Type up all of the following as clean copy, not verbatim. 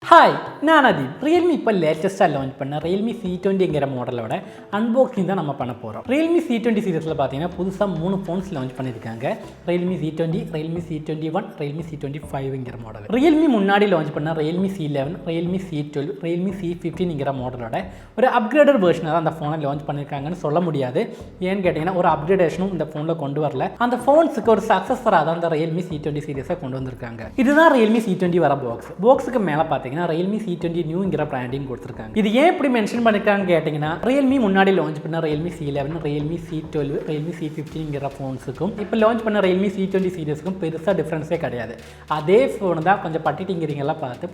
Hi நான் Adeeb. Realme இப்போ லேட்டஸ்ட்டாக லான்ச் பண்ண Realme C20ங்கிற மாடலோட அன்பாக்சிங் தான் நம்ம பண்ண போகிறோம். Realme C20 சீரிஸில் பார்த்தீங்கன்னா புதுசாக 3 ஃபோன்ஸ் லான்ச் பண்ணியிருக்காங்க. Realme C20, Realme C21, Realme C25ங்கிற மாடல். Realme முன்னாடி லான்ச் பண்ண Realme C11, Realme C12, Realme C15ங்கிற மாடலோட ஒரு அப்கிரேடட் வெர்ஷனாக தான் அந்த ஃபோனை லான்ச் பண்ணியிருக்காங்கன்னு சொல்ல முடியாது. ஏன்னு கேட்டிங்கன்னா ஒரு அப்கிரேடேஷனும் இந்த ஃபோனில் கொண்டு வரல. அந்த ஃபோன்ஸுக்கு ஒரு சக்ஸஸராக தான் அந்த Realme C20 சீரிஸை கொண்டு வந்திருக்காங்க. இதுதான் Realme C20 வர பாக்ஸுக்கு மேலே பார்த்தீங்கன்னா Realme C20 நியூங்கிற பிராண்டிங் கொடுத்துருக்காங்க. இது ஏன் இப்படி மென்ஷன் பண்ணிருக்காங்கன்னு கேட்டிங்கன்னா Realme முன்னாடி லான்ச் பண்ண Realme C11, Realme C12, Realme C15ங்கிற ஃபோன்ஸுக்கும் இப்போ லான்ச் பண்ண Realme C20 சீரிஸ்க்கும் பெருசாக டிஃப்ரென்ஸே கிடையாது. அதே ஃபோன் தான் கொஞ்சம் பட்டிட்டிங்கிறீங்கெல்லாம் பார்த்து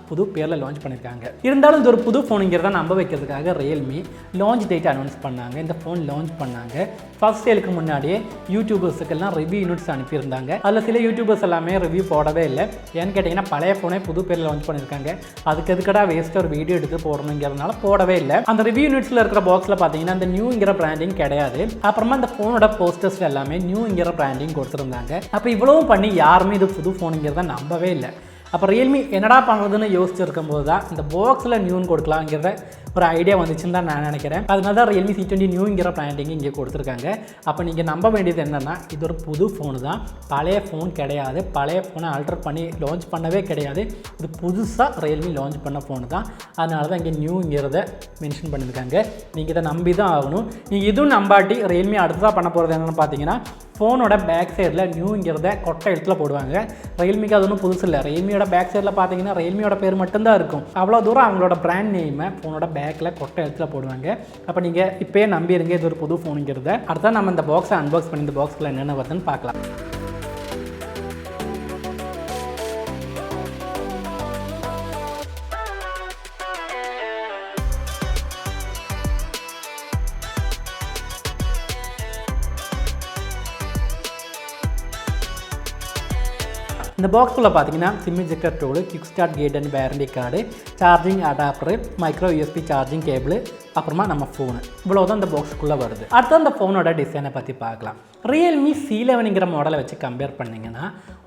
புது பேரில் லான்ச் பண்ணியிருக்காங்க. இருந்தாலும் இது ஒரு புது ஃபோனுங்கிறத நம்ப வைக்கிறதுக்காக Realme லான்ச் டேட் அனௌன்ஸ் பண்ணாங்க. இந்த ஃபோன் லான்ச் பண்ணாங்க. ஃபர்ஸ்ட் சேலுக்கு முன்னாடியே யூடியூபர்ஸுக்கெல்லாம் ரிவ்யூ யூனிட்ஸ் அனுப்பியிருந்தாங்க. அதில் சில யூடியூபர்ஸ் எல்லாமே ரிவ்யூ போடவே இல்லை. ஏன்னு கேட்டிங்கன்னா பழைய ஃபோனே புது பேரில் லான்ச் பண்ணியிருக்காங்க. அதுக்கு எதுக்கடா வேஸ்ட்டாக ஒரு வீடியோ எடுத்து போடணுங்கிறதுனால போடவே இல்லை. அந்த ரிவ்யூ யூனிட்ஸில் இருக்கிற பாக்ஸில் பார்த்தீங்கன்னா அந்த நியூங்கிற பிராண்டிங் கிடையாது. அப்புறமா அந்த ஃபோனோட போஸ்டர்ஸ் எல்லாமே நியூங்கிற பிராண்டிங் கொடுத்துருந்தாங்க. அப்போ இவ்வளவும் பண்ணி யாருமே இது புது ஃபோனுங்கிறத நம்பவே இல்லை. அப்போ Realme என்னடா பண்ணுறதுன்னு யோசிச்சிருக்கும் போது தான் இந்த பாக்ஸில் நியூன்னு கொடுக்கலாங்கிறத ஒரு ஐடியா வந்துச்சுன்னு தான் நான் நினைக்கிறேன். அதனால தான் Realme C20 நியூங்கிற பிராண்டிங் இங்கே கொடுத்துருக்காங்க. அப்போ நீங்கள் நம்ப வேண்டியது என்னென்னா இது ஒரு புது ஃபோனு தான், பழைய ஃபோன் கிடையாது. பழைய ஃபோனை ஆல்டர் பண்ணி லான்ச் பண்ணவே கிடையாது. இது புதுசாக Realme லான்ச் பண்ண ஃபோனு தான். அதனால தான் இங்கே நியூங்கிறத மென்ஷன் பண்ணியிருக்காங்க. நீங்கள் இதை நம்பி தான் ஆகணும். நீங்கள் இதுவும் நம்பாட்டி Realme அடுத்ததாக பண்ண போகிறது என்னென்னு பார்த்தீங்கன்னா ஃபோனோட பேக் சைடில் நியூங்கிறத கொட்டை எழுத்தில் போடுவாங்க. Realmeக்கு அது ஒன்றும் புதுசு இல்லை. Realmeயோட பேக் சைடில் பார்த்தீங்கன்னா Realmeயோட பேர் மட்டும்தான் இருக்கும். அவ்வளோ தூரம் அவங்களோட பிராண்ட் நேமை ஃபோனோட பேக்கில் கொட்டை எழுத்தில் போடுவாங்க. அப்போ நீங்கள் இப்போயே நம்பிடுங்க இது ஒரு புது ஃபோனுங்கிறத. அடுத்தா நம்ம இந்த பாக்ஸை அன்பாக்ஸ் பண்ணி இந்த பாக்ஸில் என்னென்ன வருதுன்னு பார்க்கலாம். இந்த பாக்ஸில் பார்த்தீங்கன்னா SIM ejector tool, quick start guide and warranty card, charging adapter, micro USB charging cable, அப்புறமா நம்ம ஃபோனு. இவ்வளோதான் இந்த பாக்ஸுக்குள்ளே வருது. அடுத்து அந்த ஃபோனோட டிசைனை பற்றி பார்க்கலாம். Realme C11ங்கிற மாடலை வச்சு கம்பேர் பண்ணிங்கன்னா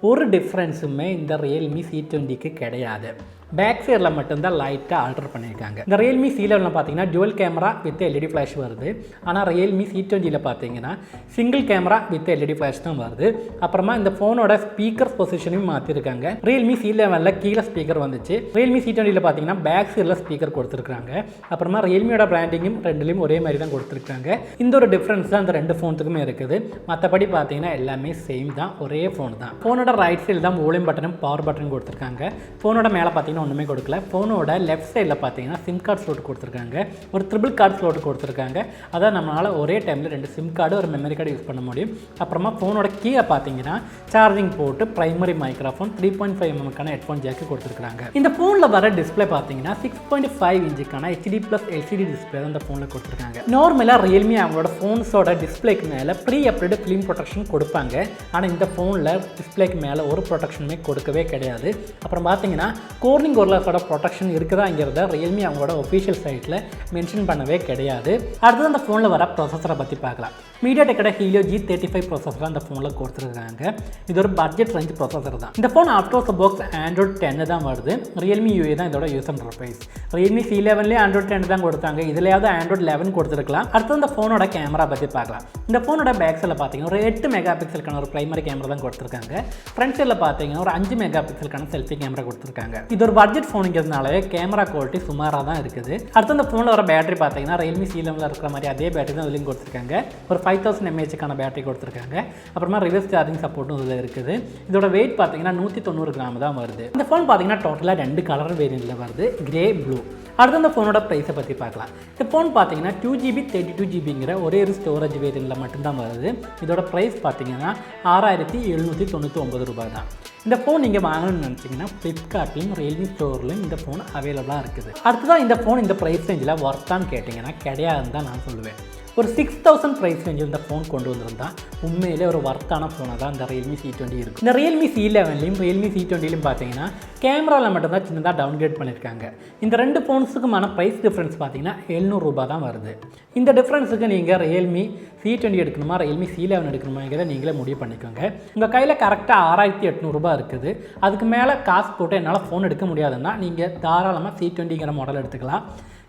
ஒரு டிஃப்ரென்ஸுமே இந்த Realme C20க்கு கிடையாது. பேக் சைடில் மட்டும்தான் லைட்டாக ஆல்டர் பண்ணியிருக்காங்க. இந்த Realme C11 பார்த்தீங்கன்னா twelve camera with LED flash வருது. ஆனால் Realme C20ல் பார்த்தீங்கன்னா single camera with LED flash தான் வருது. அப்புறமா இந்த ஃபோனோட ஸ்பீக்கர் பொசிஷனையும் மாற்றிருக்காங்க. Realme C11ல் கீழே ஸ்பீக்கர் வந்துச்சு. Realme C20ல் பார்த்தீங்கன்னா பேக் சைடில் ஸ்பீக்கர் கொடுத்துருக்காங்க. அப்புறமா Realmeயோட பிராண்டிங்கும் ரெண்டுலேயும் ஒரே மாதிரி தான் கொடுத்துருக்காங்க. இந்த ஒரு டிஃப்ரென்ஸ் தான் இந்த ரெண்டு ஃபோனுக்குமே இருக்குது. மற்றபடி பார்த்தீங்கன்னா எல்லாமே சேம் தான், ஒரே ஃபோன் தான். ஃபோனோட ரைட் சைடில் தான் வால்யூம் பட்டனும் பவர் பட்டனும் கொடுத்துருக்காங்க. ஃபோனோட மேலே பார்த்தீங்கன்னா ஒன்றுமே கொடுக்கல. ஃபோனோட லெஃப்ட் சைடில் பார்த்தீங்கன்னா சிம் கார்டு ஸ்லோட் கொடுத்துருக்காங்க. ஒரு ட்ரிபிள் கார்டு ஸ்லோட் கொடுத்துருக்காங்க. அதான் நம்மளால் ஒரே டைமில் 2 சிம் கார்டு ஒரு மெமரி கார்டு யூஸ் பண்ண முடியும். அப்புறமா ஃபோனோட கீழே பார்த்தீங்கன்னா சார்ஜிங் போட்டு primary microphone 3.5mm headphone jack கொடுத்துருக்காங்க. இந்த ஃபோனில் வர டிஸ்பிளே பார்த்தீங்கன்னா 6.5 இன்ச்சுக்கான HD+ LCD டிஸ்பிளே தான் இந்த ஃபோனில் கொடுத்துருக்காங்க. நார்மலாக Realme அவங்களோட ஃபோன்ஸோட டிஸ்பிளேக்கு மேலே ப்ரீ அப்டேட் ஃபிலிம் ப்ரொடெக்ஷன் கொடுப்பாங்க. ஆனால் இந்த ஃபோனில் டிஸ்பிளேக்கு மேலே ஒரு ப்ரொடெக்ஷனுமே கொடுக்கவே கிடையாது. அப்புறம் பார்த்தீங்கன்னா கோர்னிங் ஒர்லஸோட ப்ரொடெக்ஷன் இருக்குதாங்கிறத Realme அவங்களோட ஒஃபிஷியல் சைட்டில் மென்ஷன் பண்ணவே கிடையாது. அடுத்தது அந்த ஃபோனில் வர ப்ராசஸரை பற்றி பார்க்கலாம். மீடியாடெக்கோட Helio G35 ப்ராசஸர் அந்த ஃபோனில் கொடுத்துருக்காங்க. இது ஒரு பட்ஜெட் ரேஞ்ச் ப்ராசஸர் தான். இந்த phone out of the box Android 10 தான் வருது. Realme UI தான் இதோட யூசர் இன்டர்ஃபேஸ். Realme C11லேயே Android 10 தான் கொடுத்தாங்க. இதுலையாவது Android 11 கொடுத்துருக்கலாம். அடுத்து இந்த ஃபோனோட கேமரா பற்றி பார்க்கலாம். இந்த ஃபோனோட பேக் சைடில் பார்த்தீங்கன்னா ஒரு 8 மெகா பிக்சலுக்கான ஒரு பிரைமரி கேமரா தான் கொடுத்துருக்காங்க. ஃப்ரண்ட் சைடில் பார்த்தீங்கன்னா ஒரு 5 மெகா பிக்சலுக்கான செல்ஃபி கேமரா கொடுத்துருக்காங்க. இது ஒரு பட்ஜெட் ஃபோனுங்கிறதுனாலே கேமரா குவாலிட்டி சுமாராக தான் இருக்குது. அடுத்து இந்த ஃபோனில் வர பேட்டரி பார்த்தீங்கன்னா Realme C11ல் இருக்கிற மாதிரி அதே பேட்டரி தான் இதுலையும் கொடுத்துருக்காங்க. ஒரு 5000 mAhக்கான பேட்டரி கொடுத்துருக்காங்க. அப்புறமா ரிவர்ஸ் சார்ஜிங் சப்போர்ட்டும் இதில் இருக்குது. இதோட வெயிட் பார்த்தீங்கன்னா 190 கிராம் தான் வருது. இந்த ஃபோன் பார்த்தீங்கன்னா டோட்டலாக 2 கலர் வேரியண்ட்டில் வருது, கிரே ப்ளூ. அடுத்து அந்த ஃபோனோட ப்ரைஸை பற்றி பார்க்கலாம். இந்த ஃபோன் பார்த்தீங்கன்னா 2GB 32GBங்கிற ஒரே ஒரு ஸ்டோரேஜ் வேரியண்ட்டில் மட்டும்தான் வருது. இதோட ப்ரைஸ் பார்த்தீங்கன்னா 6799 ரூபாய் தான். இந்த ஃபோன் நீங்கள் வாங்கணும்னு நினச்சிங்கன்னா ஃப்ளிப்கார்ட்லையும் Realme ஸ்டோர்லையும் இந்த ஃபோன் அவைலபிளாக இருக்குது. அடுத்ததான் இந்த ஃபோன் இந்த ப்ரைஸ் ரேஞ்சில் ஒர்த்தான்னு கேட்டிங்கன்னா கிடையாதுன்னு தான் நான் சொல்லுவேன். ஒரு 6000 ப்ரைஸ் ரேஞ்சில் இந்த ஃபோன் கொண்டு வந்திருந்தால் உண்மையிலே ஒரு ஒர்த்தான ஃபோனாக தான் இந்த Realme C20 இருக்கும். இந்த Realme C11லையும் Realme C20லையும் பார்த்தீங்கன்னா கேமராவில் மட்டும்தான் சின்னதாக டவுன்கிரேட் பண்ணியிருக்காங்க. இந்த ரெண்டு ஃபோன்ஸுக்குமான ப்ரைஸ் டிஃப்ரென்ஸ் பார்த்தீங்கன்னா 700 ரூபாய் தான் வருது. இந்த டிஃப்ரென்ஸுக்கு நீங்கள் Realme C20 எடுக்கணுமா Realme C11 எடுக்கணுமாங்கிறத நீங்களே முடிவு பண்ணிக்கோங்க. உங்கள் கையில் கரெக்டாக 6800 ரூபாய் ரூபாய் இருக்குது. அதுக்கு மேலே காசு போட்டு என்னால் ஃபோன் எடுக்க முடியாதுன்னா நீங்கள் தாராளமாக C20ங்கிற மாடல் எடுத்துக்கலாம்.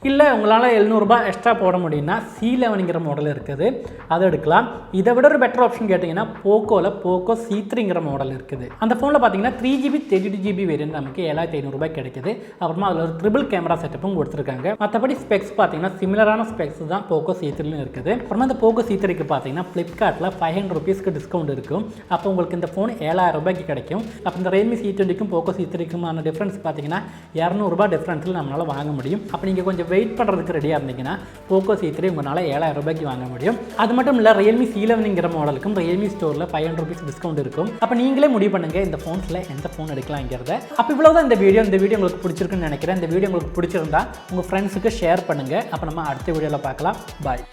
இல்லை உங்களால் 700 ரூபாய் எக்ஸ்ட்ரா போட முடியும்னா C11ங்கிற மாடல் இருக்குது, அதை எடுக்கலாம். இதை விட ஒரு பெட்டர் ஆப்ஷன் கேட்டிங்கன்னா போக்கோ C3ங்கிற மாடல் இருக்குது. அந்த ஃபோனில் பார்த்தீங்கன்னா 3GB 32GB வேரியன்ட் நமக்கு 7500 ரூபாய் கிடைக்குது. அப்புறமா அதில் ஒரு ட்ரிபிள் கேமரா செட்டப்பும் கொடுத்துருக்காங்க. மற்றபடி ஸ்பெக்ஸ் பார்த்தீங்கன்னா சிமிலரான ஸ்பெக்ஸ் தான் போக்கோ C3லும் இருக்குது. அப்புறமா இந்த போக்கோ C3க்கு பார்த்தீங்கன்னா ஃப்ளிப்கார்ட்டில் 500 ரூபீஸ்க்கு டிஸ்கவுண்ட் இருக்கும். அப்போ உங்களுக்கு இந்த ஃபோன் 7000 ரூபாய்க்கு கிடைக்கும். அப்போ இந்த Realme C20க்கும் போக்கோ C3க்குமான டிஃப்ரென்ஸ் பார்த்தீங்கன்னா 200 ரூபாய் டிஃப்ரென்ஸில் நம்மளால் வாங்க முடியும். அப்போ நீங்கள் கொஞ்சம் வெயிட் பண்ணுறதுக்கு ரெடியாக இருந்தீங்கன்னா போக்கோ C3 உங்களால் 7000 ரூபாய்க்கு வாங்க முடியும். அது மட்டும் இல்லை Realme C11ங்கிற மாடலுக்கும் Realme ஸ்டோரில் 500 ரூபீஸ் டிஸ்கவுண்ட் இருக்கும். அப்போ நீங்களே முடிவு பண்ணுங்கள் இந்த ஃபோன்ஸில் எந்த ஃபோன் எடுக்கலாங்கிறத. அப்போ இவ்வளோதான் இந்த வீடியோ உங்களுக்கு பிடிச்சிருக்குன்னு நினைக்கிறேன். இந்த வீடியோ உங்களுக்கு பிடிச்சிருந்தா உங்கள் ஃப்ரெண்ட்ஸுக்கு ஷேர் பண்ணுங்கள். அப்போ நம்ம அடுத்த வீடியோவில் பார்க்கலாம். பாய்.